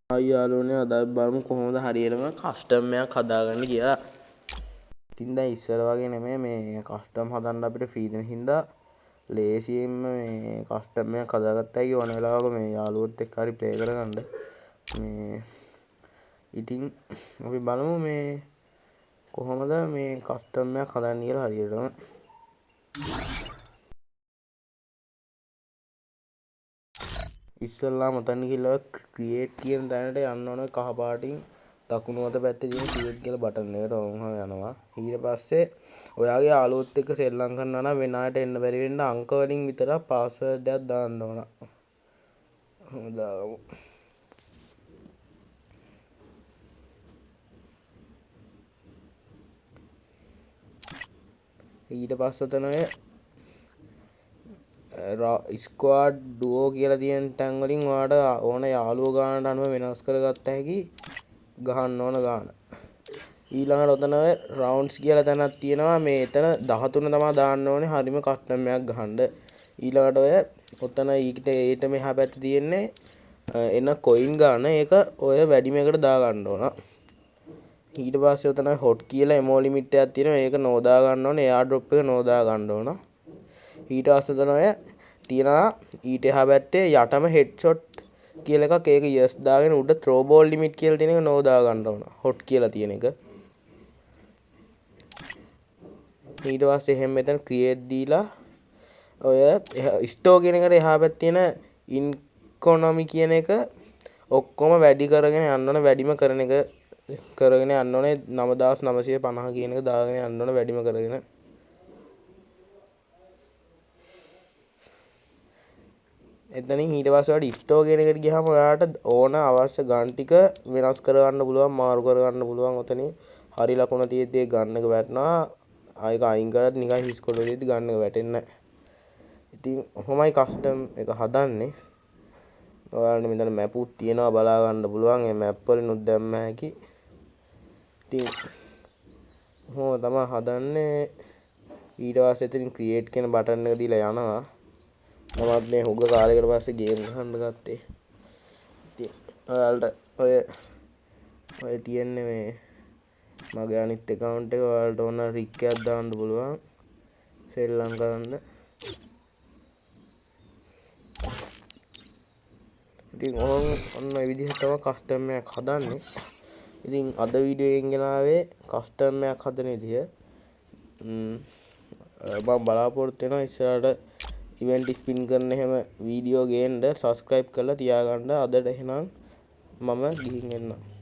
අයියාලුනේ අද බලමු කොහොමද හරියටම කස්ටම් එකක් හදාගන්න කියලා. ඉතින් දැන් ඉස්සර වගේ නෙමෙයි මේ කස්ටම් හදන්න අපිට ෆ්‍රී දෙන හින්දා ලේසියෙන්ම මේ කස්ටම් එකක් හදාගත්තා කිය ඕන වෙලාවක මේ යාළුවොත් එක්ක හරි ප්ලේ කරගන්න. මේ ඉතින් අපි බලමු මේ කොහොමද මේ කස්ටම් එකක් හදන්න කියලා හරියටම. ඉස්සෙල්ලාම ඔතන ගිහලා ක්‍රියේට් කියන තැනට යන්න ඕන කහ පාටින් දකුණු අත පැත්තේ තියෙන ක්‍රියේට් කියලා බටන් එකට ඔවුන් යනවා. ඊට පස්සේ ඔයාගේ යාළුවොත් එක්ක සෙල්ලම් කරනවා නම් වෙන අයට එන්න බැරි වෙන්න අංක වලින් විතරක් පාස්වර්ඩ් එකක් දාන්න ඕන. දාමු. ඊට පස්සේ තමයි ස්ක්වාඩ් ඩුවෝ කියලා තියෙන තැන් වලින් ඔයාලට ඕන යාළුවෝ ගානට අනුව වෙනස් කරගත්ත හැකි ගහන්න ඕන ගාන. ඊළඟට ඔතන රවුන්ඩ්ස් කියලා තැනක් තියෙනවා. මේ එතන 13 තමයි දාන්න ඕනේ හරිම කස්ටම් එකක් ගහන්න. ඊළඟට ඔය ඔතන ඊට මෙහා පැත්තේ තියෙන්නේ එන කොයින් ගාන. ඒක ඔය වැඩිමයකට දා ගන්න ඕන. ඊට පස්සේ ඔතන හොට් කියලා එමෝ ලිමිට් එකක් තියෙනවා. ඒක නෝදා ගන්න ඕනේ. එයාර් ඩ්‍රොප් එක නෝදා ගන්න ඕන. ඊට පස්සේ තමයි තියනවා ඊට එහා පැත්තේ යටම හෙඩ්ෂොට් කියලා එකක්. ඒක යස් දාගෙන උඩ ත්‍රෝ බෝල් ලිමිට් කියලා තියෙන එක නෝදා ගන්න ඕන. හොට් කියලා තියෙන එක. ඊට පස්සේ එහෙම මෙතන ක්‍රියේට් දීලා ඔය ස්ටෝ කියන එකට එහා පැත්තේ තියෙන ඉකොනොමි කියන එක ඔක්කොම වැඩි කරගෙන යන්න ඕන. වැඩිම කරන එක කරගෙන යන්න ඕනේ. 9950 කියන එක දාගෙන යන්න ඕන වැඩිම කරගෙන. එතනින් ඊට පස්සේ ඔයාලට ස්ටෝ කියන එකට ගියාම ඔයාලට ඕන අවශ්‍ය ගන් ටික වෙනස් කරගන්න පුළුවන්, මාරු කරගන්න පුළුවන්. ඔතනින් හරි ලකුණ තියෙද්දි ගන්න එක වැටෙනවා. ආයෙක අයින් කරත් නිකන් හිස් කොළ දෙද්දි ගන්න එක වැටෙන්නේ නැහැ. ඉතින් ඔහොමයි කස්ටම් එක හදන්නේ. ඔයාලට මෙතන මැප් උත් තියෙනවා බලා ගන්න පුළුවන්. ඒ මැප් වලිනුත් දැම්ම හැකි. ඉතින් ඔහොම තමයි හදන්නේ. ඊට පස්සේ එතනින් ක්‍රියේට් කියන බටන් එක දීලා යනවා. මමත් මේ හුඟ කාලයකට පස්සේ ගේම් ගහන්න ගත්තේ. ඉතින් ඔයාලට ඔය තියෙන්නේ මේ මගේ අනිත් account එක. ඔයාලට ඕන රික් එකක් දාන්න පුළුවන් සෙල්ලම් කරන්න. ඉතින් ඔන්න ඔය විදිහට තමයි කස්ටම් එකක් හදන්නේ. ඉතින් අද වීඩියෝ එකෙන් ගෙනාවේ කස්ටම් එකක් හදන විදිය. මම බලාපොරොත්තු වෙනවා ඉස්සරහට ඉවෙන්ට් ස්පින් කරන හැම වීඩියෝ ගේන්න සබස්ක්‍රයිබ් කරලා තියාගන්න. අදට එහෙනම් මම ගිහින් එන්නම්.